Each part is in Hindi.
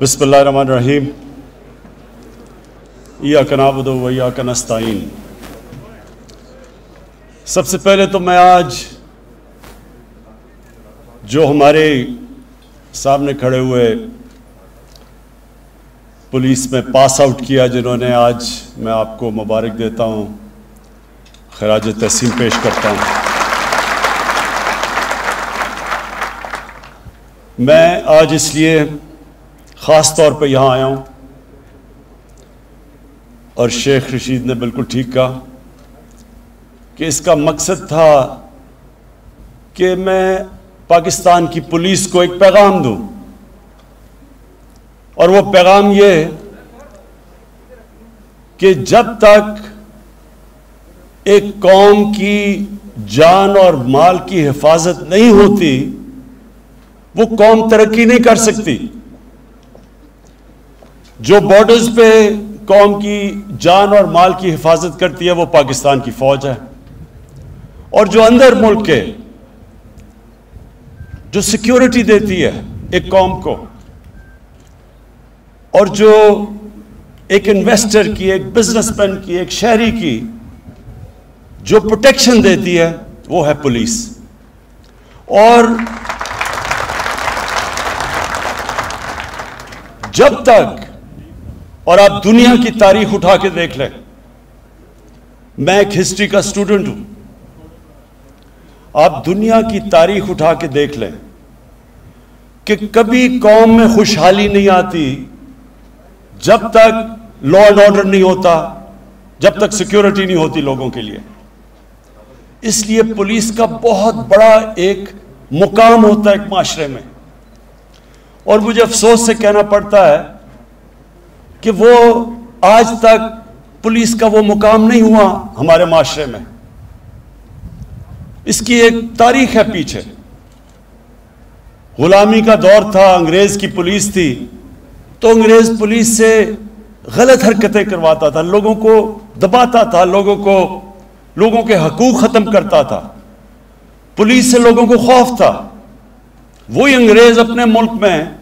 बिस्मिल्लाहिर्रहमानिर्रहीम। इय्याका नअबुदु व इय्याका नस्तईन। सबसे पहले तो मैं आज जो हमारे सामने खड़े हुए पुलिस में पास आउट किया जिन्होंने, आज मैं आपको मुबारक देता हूँ, खराज तहसीन पेश करता हूँ। मैं आज इसलिए ख़ास तौर पे यहाँ आया हूँ और शेख रशीद ने बिल्कुल ठीक कहा कि इसका मकसद था कि मैं पाकिस्तान की पुलिस को एक पैगाम दूँ, और वो पैगाम ये कि जब तक एक कौम की जान और माल की हिफाजत नहीं होती वो कौम तरक्की नहीं कर सकती। जो बॉर्डर्स पे कौम की जान और माल की हिफाजत करती है वो पाकिस्तान की फौज है, और जो अंदर मुल्क के जो सिक्योरिटी देती है एक कौम को, और जो एक इन्वेस्टर की, एक बिजनेसमैन की, एक शहरी की जो प्रोटेक्शन देती है वो है पुलिस। और जब तक, और आप दुनिया की तारीख उठा के देख लें, मैं एक हिस्ट्री का स्टूडेंट हूं, आप दुनिया की तारीख उठा के देख लें कि कभी कौम में खुशहाली नहीं आती जब तक लॉ एंड ऑर्डर नहीं होता, जब तक सिक्योरिटी नहीं होती लोगों के लिए। इसलिए पुलिस का बहुत बड़ा एक मुकाम होता है एक माशरे में, और मुझे अफसोस से कहना पड़ता है कि वो आज तक पुलिस का वो मुकाम नहीं हुआ हमारे माशरे में। इसकी एक तारीख है पीछे। गुलामी का दौर था, अंग्रेज की पुलिस थी, तो अंग्रेज पुलिस से गलत हरकतें करवाता था, लोगों को दबाता था, लोगों के हकूक खत्म करता था। पुलिस से लोगों को खौफ था। वही अंग्रेज अपने मुल्क में,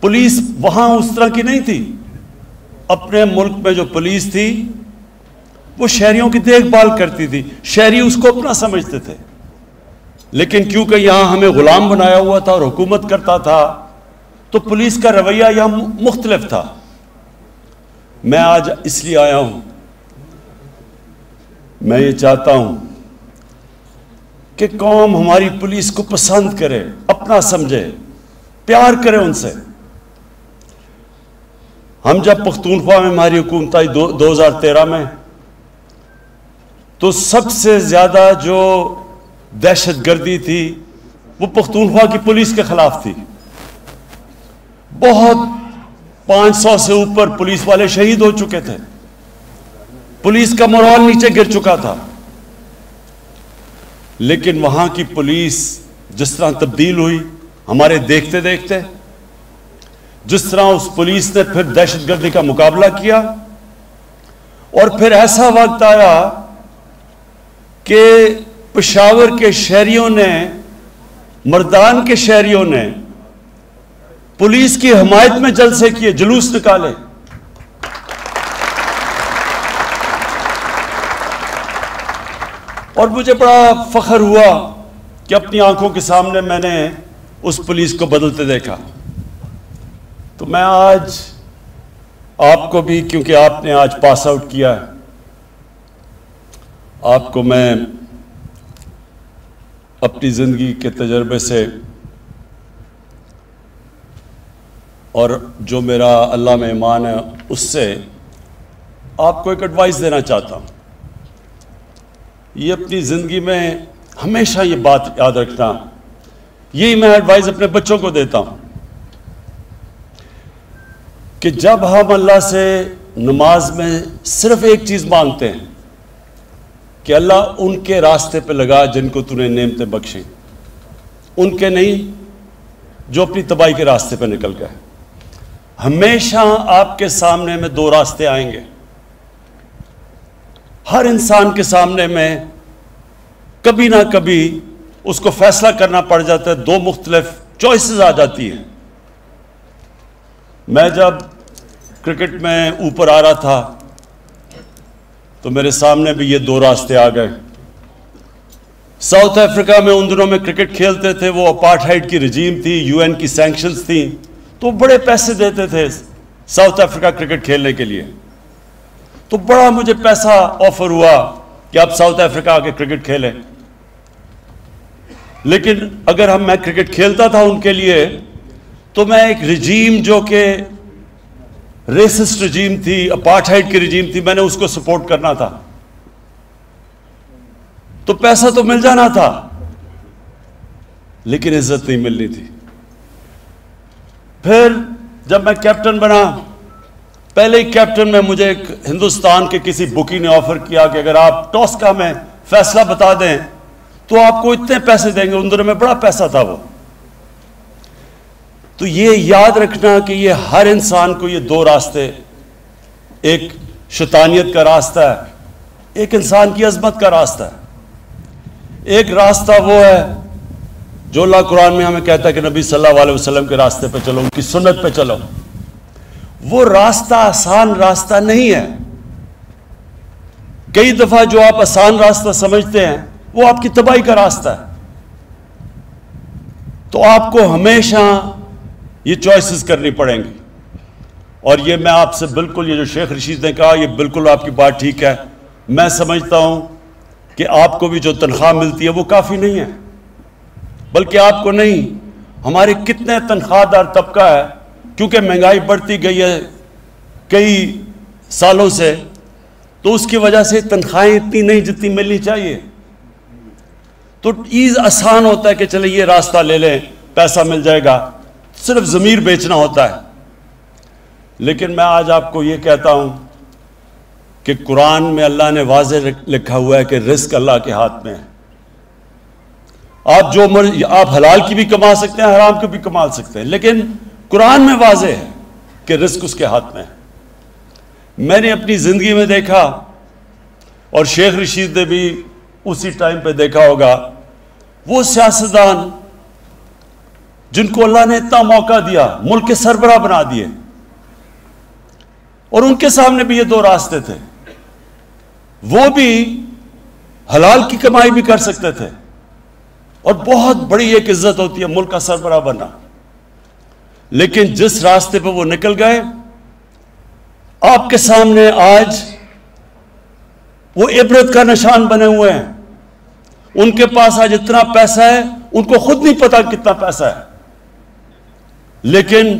पुलिस वहां उस तरह की नहीं थी। अपने मुल्क में जो पुलिस थी वो शहरियों की देखभाल करती थी, शहरी उसको अपना समझते थे। लेकिन क्योंकि यहां हमें गुलाम बनाया हुआ था और हुकूमत करता था, तो पुलिस का रवैया यहां मुख्तलिफ था। मैं आज इसलिए आया हूं, मैं ये चाहता हूं कि कौम हमारी पुलिस को पसंद करे, अपना समझे, प्यार करे उनसे। हम जब पख्तूनख्वा में हमारी हुकूमत आई 2013 में, तो सबसे ज्यादा जो दहशतगर्दी थी वो पख्तूनख्वा की पुलिस के खिलाफ थी। बहुत 500 से ऊपर पुलिस वाले शहीद हो चुके थे, पुलिस का मोराल नीचे गिर चुका था। लेकिन वहां की पुलिस जिस तरह तब्दील हुई हमारे देखते देखते, जिस तरह उस पुलिस ने फिर दहशतगर्दी का मुकाबला किया, और फिर ऐसा वक्त आया कि पेशावर के शहरियों ने, मर्दान के शहरियों ने पुलिस की हमायत में जलसे किए, जुलूस निकाले। और मुझे बड़ा फख्र हुआ कि अपनी आंखों के सामने मैंने उस पुलिस को बदलते देखा। तो मैं आज आपको भी, क्योंकि आपने आज पास आउट किया है, आपको मैं अपनी ज़िंदगी के तजर्बे से और जो मेरा अल्लाह में ईमान है उससे आपको एक एडवाइस देना चाहता हूँ। ये अपनी ज़िंदगी में हमेशा ये बात याद रखना, यही मैं एडवाइस अपने बच्चों को देता हूँ कि जब हम अल्लाह से नमाज में सिर्फ एक चीज़ मांगते हैं कि अल्लाह उनके रास्ते पे लगा जिनको तूने नेमतें बख्शी, उनके नहीं जो अपनी तबाही के रास्ते पे निकल गए। हमेशा आपके सामने में दो रास्ते आएंगे, हर इंसान के सामने में कभी ना कभी उसको फैसला करना पड़ जाता है, दो मुख्तलिफ चॉइसेस आ जाती हैं। मैं जब क्रिकेट में ऊपर आ रहा था तो मेरे सामने भी ये दो रास्ते आ गए। साउथ अफ्रीका में उन दिनों में क्रिकेट खेलते थे, वो अपार्थाइड की रजीम थी, यूएन की सैंक्शंस थी, तो बड़े पैसे देते थे साउथ अफ्रीका क्रिकेट खेलने के लिए। तो बड़ा मुझे पैसा ऑफर हुआ कि आप साउथ अफ्रीका आके क्रिकेट खेलें। लेकिन अगर मैं क्रिकेट खेलता था उनके लिए तो मैं एक रजीम जो कि रेसिस्ट रजीम थी, अपार्थाइड की रजीम थी, मैंने उसको सपोर्ट करना था। तो पैसा तो मिल जाना था लेकिन इज्जत नहीं मिलनी थी। फिर जब मैं कैप्टन बना, पहले ही कैप्टन में मुझे एक हिंदुस्तान के किसी बुकी ने ऑफर किया कि अगर आप टॉस का में फैसला बता दें तो आपको इतने पैसे देंगे। उन दिनों में बड़ा पैसा था वो। तो ये याद रखना कि ये हर इंसान को ये दो रास्ते, एक शैतानियत का रास्ता है, एक इंसान की अजमत का रास्ता है। एक रास्ता वो है जो अल्लाह कुरान में हमें कहता है कि नबी सल्लल्लाहु अलैहि वसल्लम के रास्ते पे चलो, उनकी सुन्नत पे चलो। वो रास्ता आसान रास्ता नहीं है। कई दफा जो आप आसान रास्ता समझते हैं वो आपकी तबाही का रास्ता है। तो आपको हमेशा ये चॉइसेस करनी पड़ेंगी। और ये मैं आपसे बिल्कुल, ये जो शेख रशीद ने कहा, ये बिल्कुल आपकी बात ठीक है। मैं समझता हूं कि आपको भी जो तनख्वाह मिलती है वो काफ़ी नहीं है, बल्कि आपको नहीं, हमारे कितने तनख्वाहदार तबका है, क्योंकि महंगाई बढ़ती गई है कई सालों से, तो उसकी वजह से तनख्वाहें इतनी नहीं जितनी मिलनी चाहिए। तो ईज आसान होता है कि चले ये रास्ता ले लें, पैसा मिल जाएगा, सिर्फ ज़मीर बेचना होता है। लेकिन मैं आज आपको ये कहता हूं कि कुरान में अल्लाह ने वाज़ेह लिखा हुआ है कि रिस्क अल्लाह के हाथ में है। आप जो मर्जी, आप हलाल की भी कमा सकते हैं, हराम की भी कमा सकते हैं, लेकिन कुरान में वाज़ेह है कि रिस्क उसके हाथ में है। मैंने अपनी ज़िंदगी में देखा, और शेख रशीद ने भी उसी टाइम पे देखा होगा, वो सियासतदान जिनको अल्लाह ने इतना मौका दिया, मुल्क के सरबराह बना दिए, और उनके सामने भी ये दो रास्ते थे। वो भी हलाल की कमाई भी कर सकते थे, और बहुत बड़ी एक इज्जत होती है मुल्क का सरबराह बनना। लेकिन जिस रास्ते पे वो निकल गए, आपके सामने आज वो इबरत का निशान बने हुए हैं। उनके पास आज इतना पैसा है, उनको खुद नहीं पता कितना पैसा है, लेकिन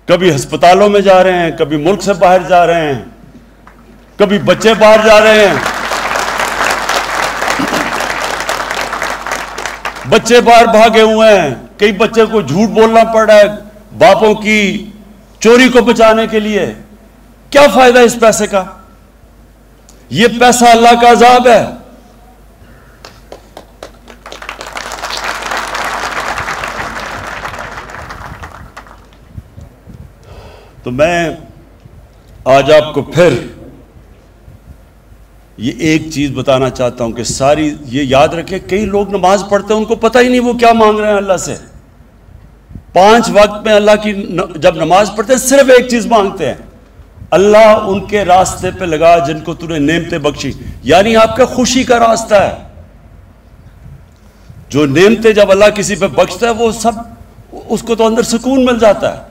कभी अस्पतालों में जा रहे हैं, कभी मुल्क से बाहर जा रहे हैं, कभी बच्चे बाहर जा रहे हैं, बच्चे बाहर भागे हुए हैं। कई बच्चे को झूठ बोलना पड़ रहा है बापों की चोरी को बचाने के लिए। क्या फायदा इस पैसे का? यह पैसा अल्लाह का अजाब है। तो मैं आज आपको फिर ये एक चीज बताना चाहता हूं कि सारी ये याद रखें, कई लोग नमाज पढ़ते हैं, उनको पता ही नहीं वो क्या मांग रहे हैं अल्लाह से। 5 वक्त में अल्लाह की जब नमाज पढ़ते हैं सिर्फ एक चीज मांगते हैं, अल्लाह उनके रास्ते पे लगा जिनको तूने नेमतें बख्शी। यानी आपका खुशी का रास्ता है। जो नेमतें जब अल्लाह किसी पे बख्शता है वो सब, उसको तो अंदर सुकून मिल जाता है।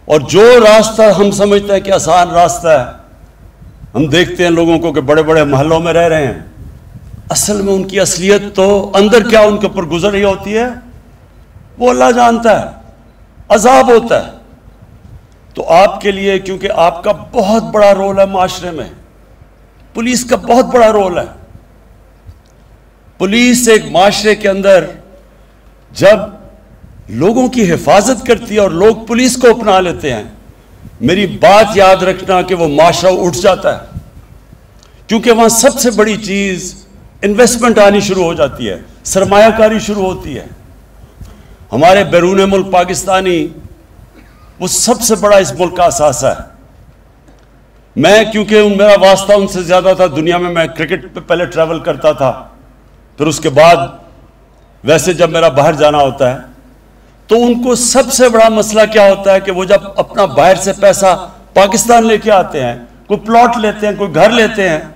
और जो रास्ता हम समझते हैं कि आसान रास्ता है, हम देखते हैं लोगों को कि बड़े बड़े महलों में रह रहे हैं, असल में उनकी असलियत तो अंदर क्या उनके ऊपर गुजर रही होती है वो अल्लाह जानता है। अजाब होता है। तो आपके लिए, क्योंकि आपका बहुत बड़ा रोल है माशरे में, पुलिस का बहुत बड़ा रोल है। पुलिस एक माशरे के अंदर जब लोगों की हिफाजत करती है और लोग पुलिस को अपना लेते हैं, मेरी बात याद रखना कि वो माशरा उठ जाता है, क्योंकि वहां सबसे बड़ी चीज इन्वेस्टमेंट आनी शुरू हो जाती है, सरमायाकारी शुरू होती है। हमारे बैरून मुल्क पाकिस्तानी वो सबसे बड़ा इस मुल्क का असासा है। मैं, क्योंकि मेरा वास्ता उनसे ज्यादा था दुनिया में, मैं क्रिकेट पे पहले ट्रैवल करता था, फिर उसके बाद वैसे जब मेरा बाहर जाना होता है तो उनको सबसे बड़ा मसला क्या होता है कि वो जब अपना बाहर से पैसा पाकिस्तान लेके आते हैं, कोई प्लॉट लेते हैं, कोई घर लेते हैं,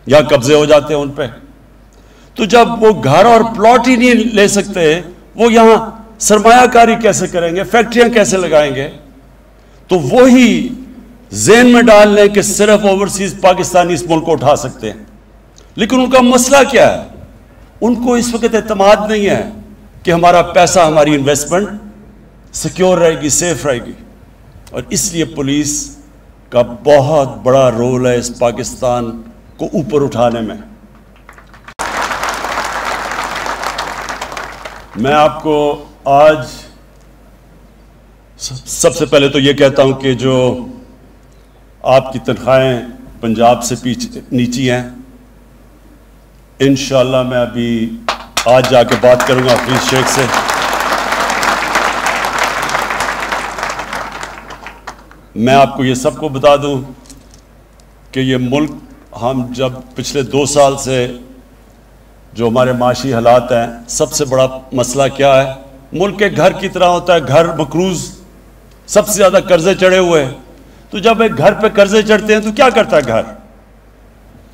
या कब्जे हो जाते हैं उन पे, तो जब वो घर और प्लॉट ही नहीं ले सकते, वो यहां सरमायाकारी कैसे करेंगे, फैक्ट्रियां कैसे लगाएंगे? तो वो ही ज़हन में डाल लें कि सिर्फ ओवरसीज पाकिस्तानी इस मुल्क को उठा सकते हैं। लेकिन उनका मसला क्या है? उनको इस वक्त एतमाद नहीं है कि हमारा पैसा, हमारी इन्वेस्टमेंट सिक्योर रहेगी, सेफ रहेगी। और इसलिए पुलिस का बहुत बड़ा रोल है इस पाकिस्तान को ऊपर उठाने में। मैं आपको आज सबसे पहले तो ये कहता हूं कि जो आपकी तनख्वाहें पंजाब से नीची हैं, इंशाअल्लाह मैं अभी आज जाके बात करूंगा हफीज शेख से। मैं आपको ये सबको बता दूं कि ये मुल्क, हम जब पिछले 2 साल से जो हमारे माशी हालात हैं, सबसे बड़ा मसला क्या है? मुल्क के घर की तरह होता है, घर मकरूज, सबसे ज़्यादा कर्जे चढ़े हुए हैं। तो जब एक घर पे कर्जे चढ़ते हैं तो क्या करता है घर?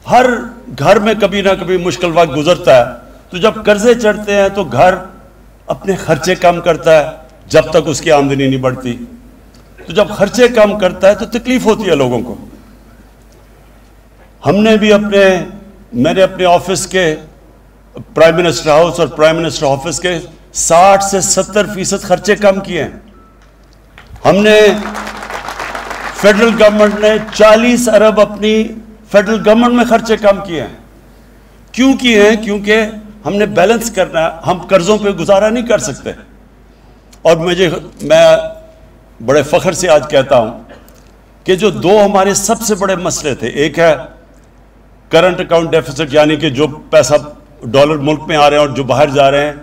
हर घर में कभी ना कभी मुश्किल वक्त गुजरता है। तो जब कर्जे चढ़ते हैं तो घर अपने खर्चे कम करता है जब तक उसकी आमदनी नहीं बढ़ती। तो जब खर्चे कम करता है तो तकलीफ होती है लोगों को। हमने भी मैंने अपने ऑफिस के, प्राइम मिनिस्टर हाउस और प्राइम मिनिस्टर ऑफिस के 60 से 70% खर्चे कम किए हैं। हमने, फेडरल गवर्नमेंट ने 40 अरब अपनी फेडरल गवर्नमेंट में खर्चे कम किए हैं। क्यों किए हैं? क्योंकि हमने बैलेंस करना है, हम कर्जों पे गुजारा नहीं कर सकते। और मैं बड़े फख्र से आज कहता हूं कि जो 2 हमारे सबसे बड़े मसले थे, एक है करंट अकाउंट डेफिसिट, यानी कि जो पैसा डॉलर मुल्क में आ रहे हैं और जो बाहर जा रहे हैं,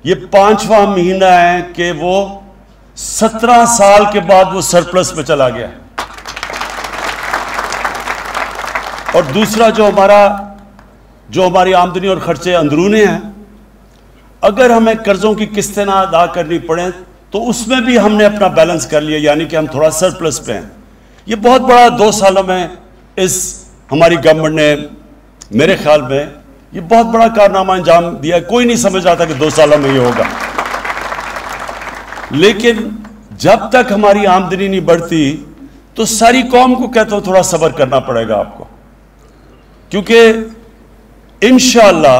ये 5वां महीना है कि वो 17 साल के बाद वो सरप्लस में चला गया। और दूसरा जो हमारी आमदनी और खर्चे अंदरूनी हैं, अगर हमें कर्जों की किस्तें ना अदा करनी पड़े तो उसमें भी हमने अपना बैलेंस कर लिया, यानी कि हम थोड़ा सरप्लस पे हैं। ये बहुत बड़ा 2 सालों में हमारी गवर्नमेंट ने, मेरे ख्याल में ये बहुत बड़ा कारनामा अंजाम दिया। कोई नहीं समझ रहा था कि 2 सालों में ये होगा। लेकिन जब तक हमारी आमदनी नहीं बढ़ती तो सारी कौम को कहता हूं थोड़ा सब्र करना पड़ेगा आपको, क्योंकि इंशाअल्लाह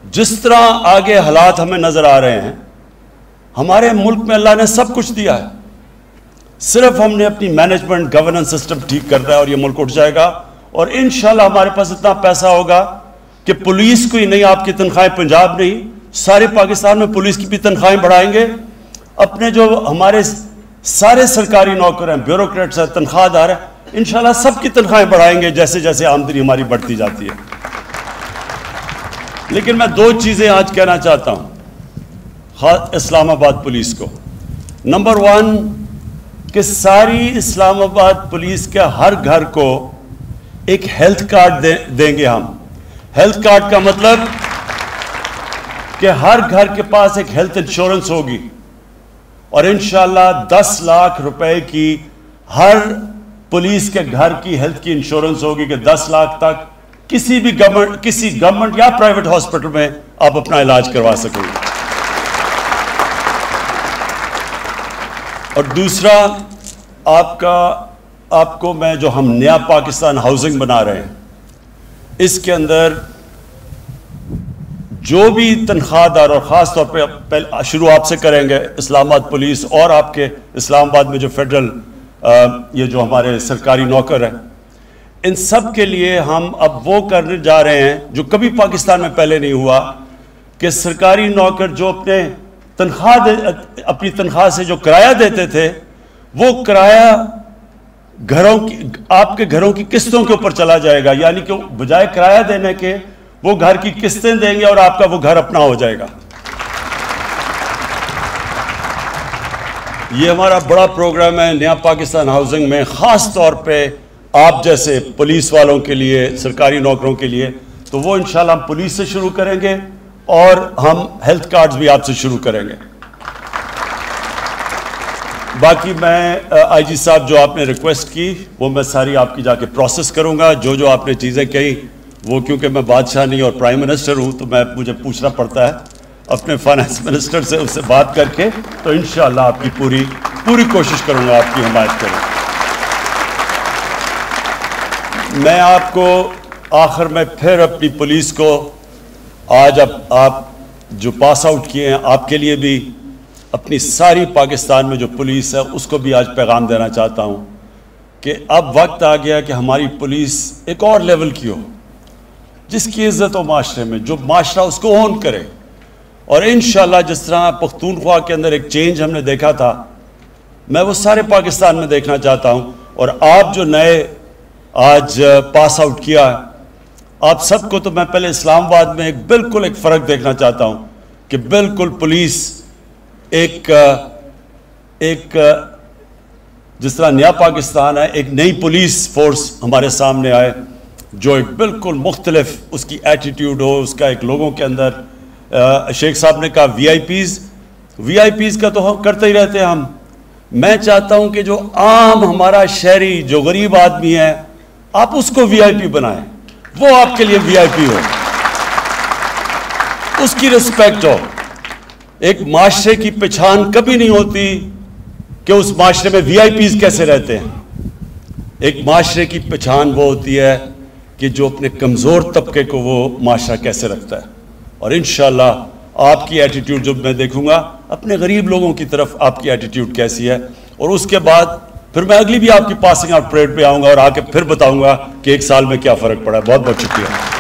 जिस तरह आगे हालात हमें नजर आ रहे हैं, हमारे मुल्क में अल्लाह ने सब कुछ दिया है, सिर्फ हमने अपनी मैनेजमेंट गवर्नेंस सिस्टम ठीक करना है और ये मुल्क उठ जाएगा। और इंशाअल्लाह हमारे पास इतना पैसा होगा कि पुलिस को ही नहीं, आपकी तनख्वाहें पंजाब नहीं, सारे पाकिस्तान में पुलिस की भी तनख्वाहें बढ़ाएंगे। अपने जो हमारे सारे सरकारी नौकर हैं, ब्यूरोक्रेट्स हैं, तनख्वाहदार हैं, इंशाअल्लाह सबकी तनख्वाहें बढ़ाएंगे जैसे जैसे आमदनी हमारी बढ़ती जाती है। लेकिन मैं 2 चीजें आज कहना चाहता हूं खास इस्लामाबाद पुलिस को। नंबर 1 कि सारी इस्लामाबाद पुलिस के हर घर को एक हेल्थ कार्ड देंगे हम। हेल्थ कार्ड का मतलब कि हर घर के पास एक हेल्थ इंश्योरेंस होगी और इंशाअल्लाह 10 लाख रुपए की हर पुलिस के घर की हेल्थ की इंश्योरेंस होगी कि 10 लाख तक किसी गवर्नमेंट या प्राइवेट हॉस्पिटल में आप अपना इलाज करवा सकेंगे। और दूसरा, आपको मैं जो हम नया पाकिस्तान हाउसिंग बना रहे हैं, इसके अंदर जो भी तनख्वाहदार, और ख़ास तौर पे पहले शुरू आपसे करेंगे, इस्लामाबाद पुलिस और आपके इस्लामाबाद में जो फेडरल ये जो हमारे सरकारी नौकर हैं, इन सब के लिए हम अब वो करने जा रहे हैं जो कभी पाकिस्तान में पहले नहीं हुआ, कि सरकारी नौकर जो अपनी तनख्वाह से जो किराया देते थे, वो किराया आपके घरों की किस्तों के ऊपर चला जाएगा। यानी कि बजाय किराया देने के वो घर की किस्तें देंगे और आपका वो घर अपना हो जाएगा। ये हमारा बड़ा प्रोग्राम है नया पाकिस्तान हाउसिंग में, खास तौर पे आप जैसे पुलिस वालों के लिए, सरकारी नौकरों के लिए। तो वो इंशाल्लाह हम पुलिस से शुरू करेंगे और हम हेल्थ कार्ड्स भी आपसे शुरू करेंगे। बाकी मैं आईजी साहब जो आपने रिक्वेस्ट की वो मैं सारी आपकी जाके प्रोसेस करूंगा। जो जो आपने चीज़ें कही वो, क्योंकि मैं बादशाह नहीं और प्राइम मिनिस्टर हूं, तो मुझे पूछना पड़ता है अपने फाइनेंस मिनिस्टर से, उससे बात करके। तो इंशाअल्लाह आपकी पूरी कोशिश करूंगा आपकी हिमायत करूँ। मैं आपको आखिर में फिर अपनी पुलिस को, आज अब आप जो पास आउट किए हैं, आपके लिए भी, अपनी सारी पाकिस्तान में जो पुलिस है उसको भी आज पैगाम देना चाहता हूं कि अब वक्त आ गया कि हमारी पुलिस एक और लेवल की हो, जिसकी इज्जत हो माशरे में, जो माशरा उसको ओन करे। और इंशाअल्लाह जिस तरह पख्तूनख्वा के अंदर एक चेंज हमने देखा था, मैं वो सारे पाकिस्तान में देखना चाहता हूं। और आप जो नए आज पास आउट किया, आप सबको तो मैं पहले इस्लामाबाद में बिल्कुल एक फ़र्क देखना चाहता हूं कि बिल्कुल पुलिस एक जिस तरह नया पाकिस्तान है, एक नई पुलिस फोर्स हमारे सामने आए जो एक बिल्कुल मुख्तलिफ उसकी एटीट्यूड हो, उसका एक लोगों के अंदर। शेख साहब ने कहा वीआईपीज़ का तो हम करते ही रहते हैं हम। मैं चाहता हूं कि जो आम हमारा शहरी, जो गरीब आदमी है, आप उसको वीआईपी बनाएं, वो आपके लिए वीआईपी हो, उसकी रिस्पेक्ट हो। एक माशरे की पहचान कभी नहीं होती कि उस माशरे में वीआईपीज़ कैसे रहते हैं। एक माशरे की पहचान वो होती है कि जो अपने कमज़ोर तबके को वो माशरा कैसे रखता है। और इंशाअल्लाह आपकी एटीट्यूड जो मैं देखूंगा, अपने गरीब लोगों की तरफ आपकी एटीट्यूड कैसी है। और उसके बाद फिर मैं अगली भी आपकी पासिंग आउट परेड पे आऊँगा और आके फिर बताऊँगा कि एक साल में क्या फ़र्क पड़ा है। बहुत बहुत शुक्रिया।